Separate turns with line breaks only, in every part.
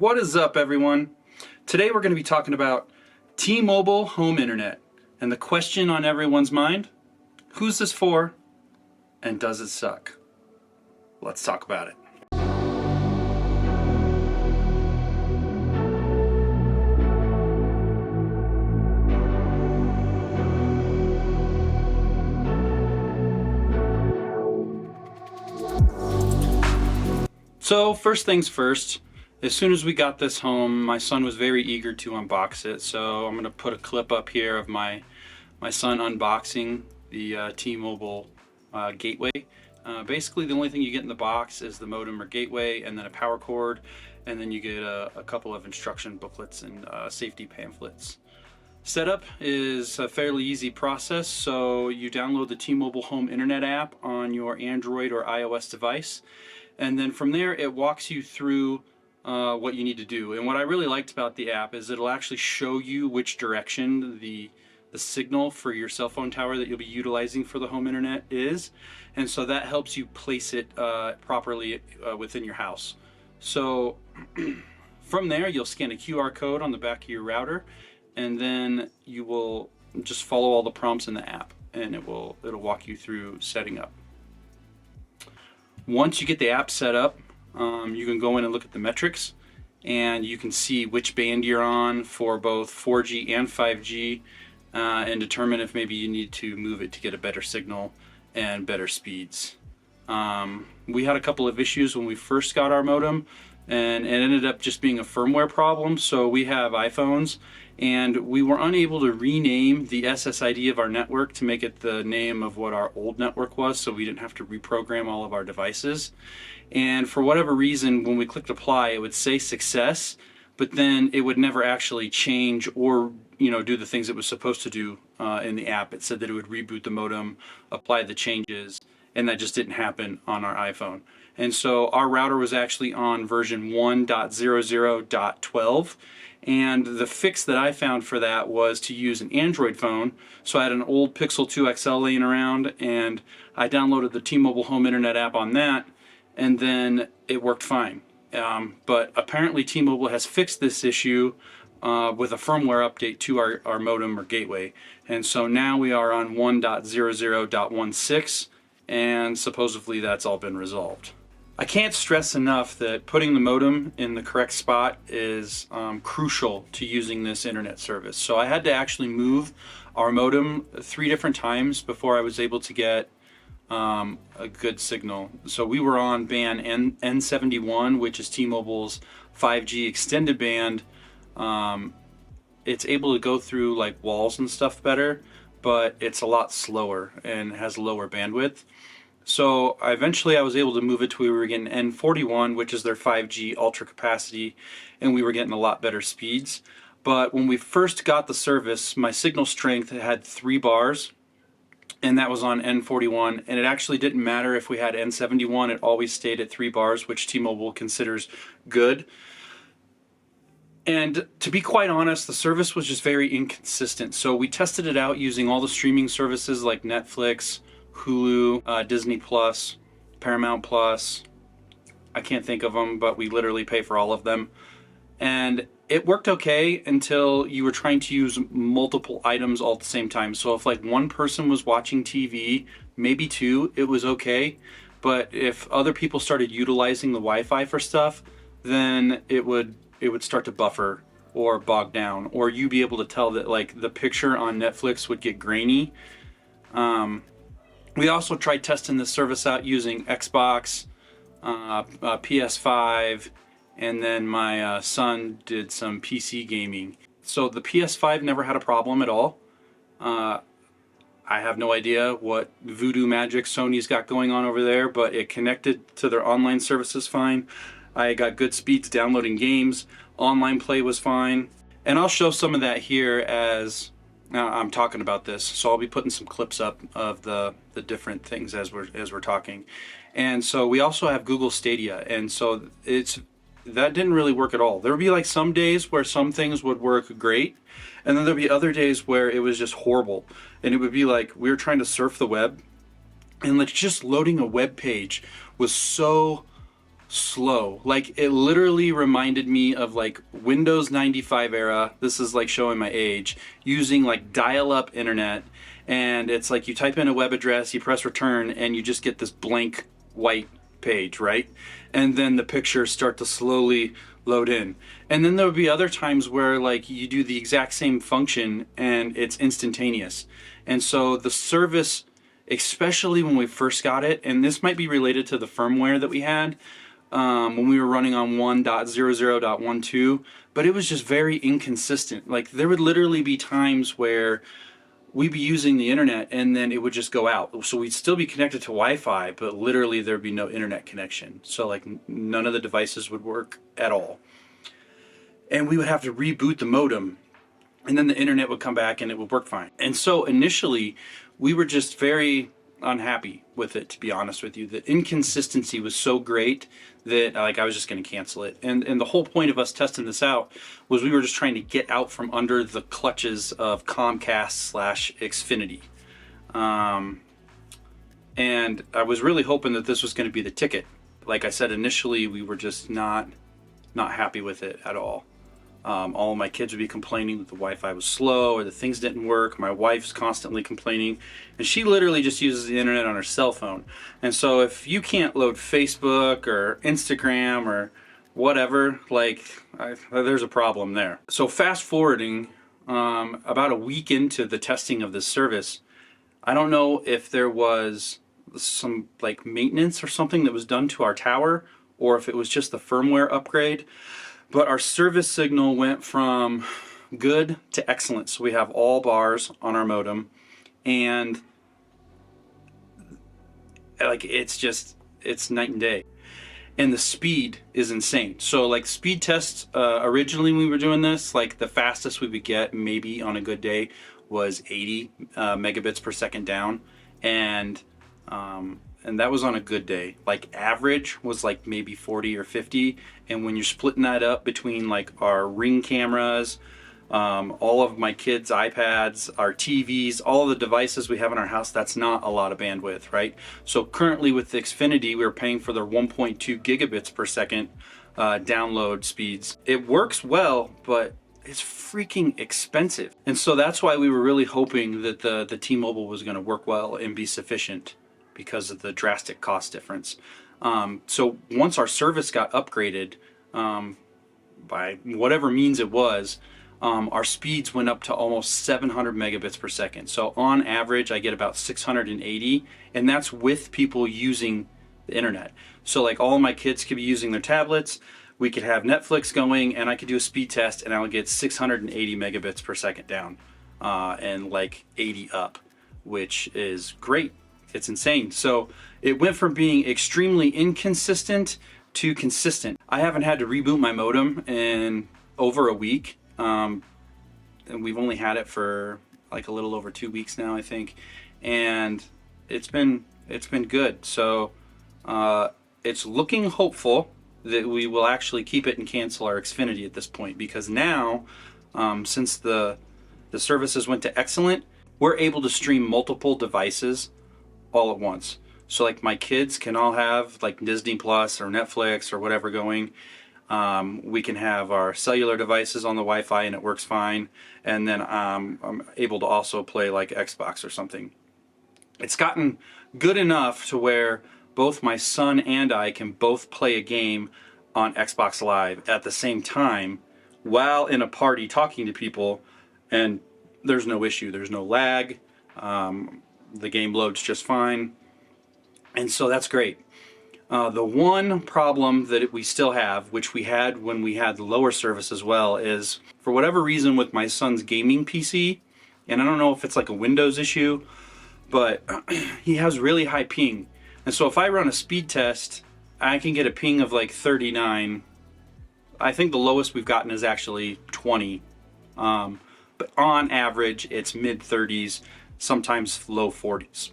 What is up, everyone? Today we're going to be talking about T-Mobile home internet. And the question on everyone's mind, who's this for and does it suck? Let's talk about it. So first things first, as soon as we got this home, my son was very eager to unbox it. So I'm going to put a clip up here of my son unboxing the T-Mobile gateway. Basically, the only thing you get in the box is the modem or gateway, and then a power cord, and then you get a couple of instruction booklets and safety pamphlets. Setup is a fairly easy process. So you download the T-Mobile Home Internet app on your Android or iOS device, and then from there it walks you through what you need to do. And what I really liked about the app is it'll actually show you which direction the signal for your cell phone tower that you'll be utilizing for the home internet is, and so that helps you place it properly within your house. So from there you'll scan a QR code on the back of your router, and then you will just follow all the prompts in the app, and it'll walk you through setting up. Once you get the app set up, you can go in and look at the metrics, and you can see which band you're on for both 4G and 5G, and determine if maybe you need to move it to get a better signal and better speeds. We had a couple of issues when we first got our modem, and it ended up just being a firmware problem. So we have iPhones, and we were unable to rename the SSID of our network to make it the name of what our old network was, so we didn't have to reprogram all of our devices. And for whatever reason, when we clicked apply, it would say success, but then it would never actually change or do the things it was supposed to do in the app. It said that it would reboot the modem, apply the changes, and that just didn't happen on our iPhone. And so our router was actually on version 1.00.12, and the fix that I found for that was to use an Android phone. So I had an old Pixel 2 XL laying around, and I downloaded the T-Mobile Home Internet app on that, and then it worked fine. But apparently T-Mobile has fixed this issue with a firmware update to our modem or gateway. And so now we are on 1.00.16, and supposedly that's all been resolved. I can't stress enough that putting the modem in the correct spot is crucial to using this internet service. So I had to actually move our modem 3 different times before I was able to get a good signal. So we were on band N71, which is T-Mobile's 5G extended band. It's able to go through like walls and stuff better, but it's a lot slower and has lower bandwidth. So eventually I was able to move it to where we were getting N41, which is their 5G ultra capacity, and we were getting a lot better speeds. But when we first got the service, my signal strength had 3 bars, and that was on N41, and it actually didn't matter if we had N71, it always stayed at 3 bars, which T-Mobile considers good. And to be quite honest, the service was just very inconsistent. So we tested it out using all the streaming services like Netflix, Hulu, Disney Plus, Paramount Plus. I can't think of them, but we literally pay for all of them. And it worked okay until you were trying to use multiple items all at the same time. So if like one person was watching TV, maybe 2, it was okay. But if other people started utilizing the Wi-Fi for stuff, then it would start to buffer or bog down, or you'd be able to tell that like the picture on Netflix would get grainy. We also tried testing this service out using Xbox, PS5, and then my son did some PC gaming. So the PS5 never had a problem at all. I have no idea what voodoo magic Sony's got going on over there, but it connected to their online services fine. I got good speeds downloading games. Online play was fine. And I'll show some of that here as I'm talking about this. So I'll be putting some clips up of the different things as we're talking. And so we also have Google Stadia, and so that didn't really work at all. There would be like some days where some things would work great, and then there'd be other days where it was just horrible. And it would be like we were trying to surf the web, and like just loading a web page was so slow. Like, it literally reminded me of like Windows 95 era. This is like showing my age, using like dial-up internet. And it's like you type in a web address, you press return, and you just get this blank white page, right? And then the pictures start to slowly load in. And then there would be other times where like you do the exact same function and it's instantaneous. And so the service, especially when we first got it, and this might be related to the firmware that we had when we were running on 1.00.12, but it was just very inconsistent. Like, there would literally be times where we'd be using the internet and then it would just go out. So we'd still be connected to Wi-Fi, but literally there'd be no internet connection. So like none of the devices would work at all. And we would have to reboot the modem, and then the internet would come back and it would work fine. And so initially we were just very unhappy with it, to be honest with you. The inconsistency was so great that like I was just going to cancel it. And the whole point of us testing this out was we were just trying to get out from under the clutches of Comcast / Xfinity. And I was really hoping that this was going to be the ticket. Like I said, initially we were just not happy with it at all. All of my kids would be complaining that the Wi-Fi was slow or the things didn't work. My wife's constantly complaining, and she literally just uses the internet on her cell phone. And so if you can't load Facebook or Instagram or whatever, like there's a problem there. So fast forwarding about a week into the testing of this service, I don't know if there was some like maintenance or something that was done to our tower, or if it was just the firmware upgrade. But our service signal went from good to excellent. So we have all bars on our modem, and like it's night and day. And the speed is insane. So like speed tests, originally when we were doing this, like the fastest we would get maybe on a good day was 80 megabits per second down. And that was on a good day. Like average was like maybe 40 or 50. And when you're splitting that up between like our Ring cameras, all of my kids' iPads, our TVs, all of the devices we have in our house, that's not a lot of bandwidth, right? So currently with the Xfinity, we're paying for their 1.2 gigabits per second download speeds. It works well, but it's freaking expensive. And so that's why we were really hoping that the T-Mobile was going to work well and be sufficient, because of the drastic cost difference. So once our service got upgraded by whatever means it was, our speeds went up to almost 700 megabits per second. So on average, I get about 680, and that's with people using the internet. So like all of my kids could be using their tablets, we could have Netflix going, and I could do a speed test and I would get 680 megabits per second down and like 80 up, which is great. It's insane. So it went from being extremely inconsistent to consistent. I haven't had to reboot my modem in over a week. And we've only had it for like a little over 2 weeks now, I think. And it's been good. So it's looking hopeful that we will actually keep it and cancel our Xfinity at this point, because now since the services went to excellent, we're able to stream multiple devices all at once. So like my kids can all have like Disney Plus or Netflix or whatever going. We can have our cellular devices on the Wi-Fi and it works fine. And then I'm able to also play like Xbox or something. It's gotten good enough to where both my son and I can both play a game on Xbox Live at the same time while in a party talking to people, and there's no issue. There's no lag. The game loads just fine, and so that's great. The one problem that we still have, which we had when we had the lower service as well, is for whatever reason with my son's gaming PC, and I don't know if it's like a Windows issue, but he has really high ping. And so if I run a speed test, I can get a ping of like 39. I think the lowest we've gotten is actually 20. But on average, it's mid 30s. Sometimes low 40s.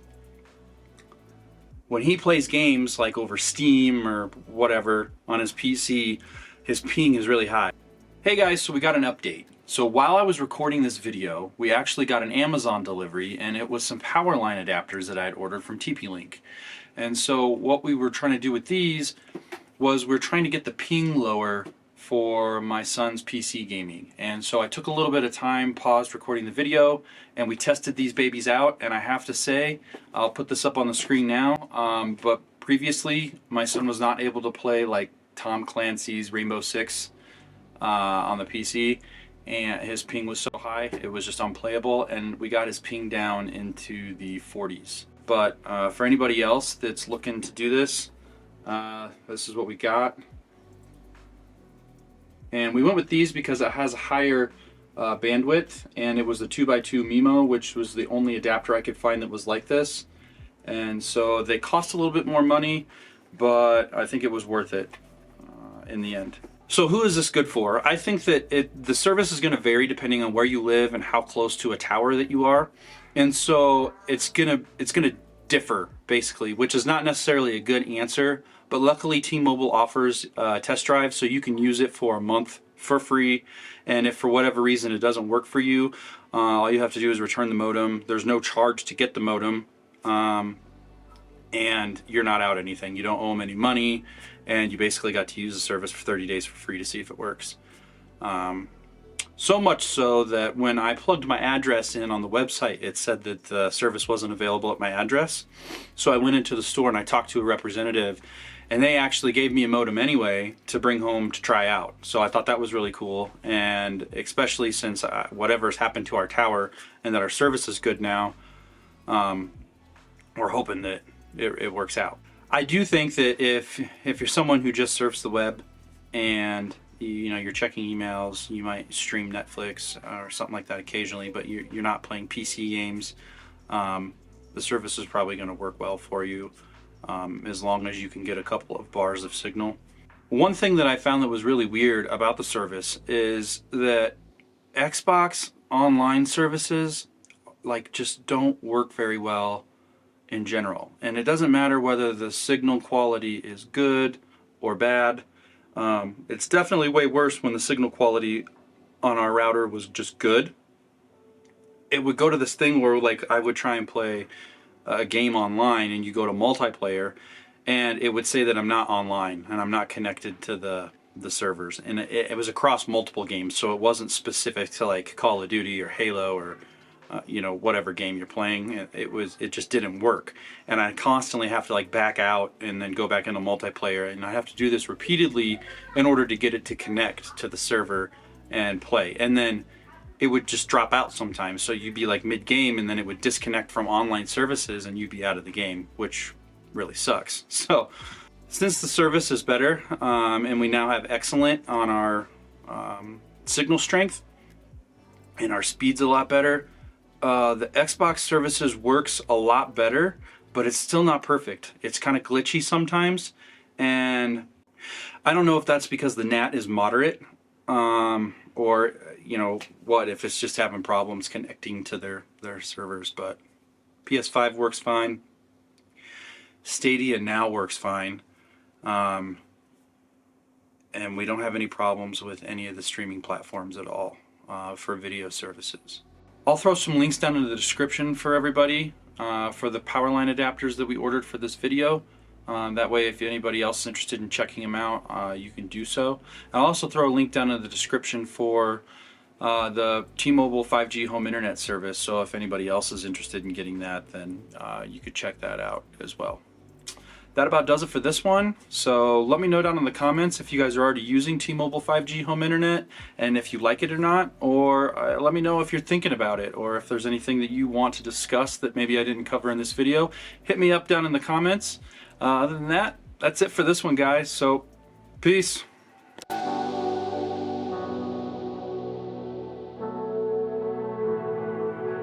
When he plays games like over Steam or whatever on his PC, his ping is really high. Hey guys, so we got an update. So while I was recording this video, we actually got an Amazon delivery, and it was some PowerLine adapters that I had ordered from TP-Link. And so what we were trying to do with these was we're trying to get the ping lower for my son's PC gaming. And so I took a little bit of time, paused recording the video, and we tested these babies out. And I have to say, I'll put this up on the screen now, but previously my son was not able to play like Tom Clancy's Rainbow Six on the PC, and his ping was so high it was just unplayable, and we got his ping down into the 40s. But for anybody else that's looking to do this, this is what we got. And we went with these because it has a higher bandwidth, and it was the 2x2 MIMO, which was the only adapter I could find that was like this. And so they cost a little bit more money, but I think it was worth it in the end. So who is this good for? I think that the service is going to vary depending on where you live and how close to a tower that you are. And so it's gonna differ basically, which is not necessarily a good answer, but luckily T-Mobile offers a test drive, so you can use it for a month for free. And if for whatever reason it doesn't work for you, all you have to do is return the modem. There's no charge to get the modem, and you're not out anything. You don't owe them any money, and you basically got to use the service for 30 days for free to see if it works. So much so that when I plugged my address in on the website, it said that the service wasn't available at my address. So I went into the store and I talked to a representative, and they actually gave me a modem anyway to bring home to try out. So I thought that was really cool, and especially since whatever's happened to our tower and that our service is good now, we're hoping that it works out. I do think that if you're someone who just surfs the web and you're checking emails, you might stream Netflix or something like that occasionally, but you're not playing PC games, the service is probably going to work well for you, as long as you can get a couple of bars of signal. One thing that I found that was really weird about the service is that Xbox online services just don't work very well in general. And it doesn't matter whether the signal quality is good or bad. It's definitely way worse when the signal quality on our router was just good. It would go to this thing where I would try and play a game online, and you go to multiplayer, and it would say that I'm not online and I'm not connected to the servers. And it was across multiple games, so it wasn't specific to like Call of Duty or Halo or whatever game you're playing. It just didn't work, and I constantly have to back out and then go back into multiplayer, and I have to do this repeatedly in order to get it to connect to the server and play. And then it would just drop out sometimes, so you'd be mid-game, and then it would disconnect from online services and you'd be out of the game, which really sucks. So since the service is better, and we now have excellent on our signal strength, and our speed's a lot better, the Xbox services works a lot better, but it's still not perfect. It's kind of glitchy sometimes, and I don't know if that's because the NAT is moderate, or what, if it's just having problems connecting to their servers. But PS5 works fine. Stadia now works fine. And we don't have any problems with any of the streaming platforms at all for video services. I'll throw some links down in the description for everybody for the PowerLine adapters that we ordered for this video. That way, if anybody else is interested in checking them out, you can do so. I'll also throw a link down in the description for the T-Mobile 5G home internet service. So if anybody else is interested in getting that, then you could check that out as well. That about does it for this one. So let me know down in the comments if you guys are already using T-Mobile 5G home internet and if you like it or not, or let me know if you're thinking about it, or if there's anything that you want to discuss that maybe I didn't cover in this video. Hit me up down in the comments. Other than that, that's it for this one, guys. So peace.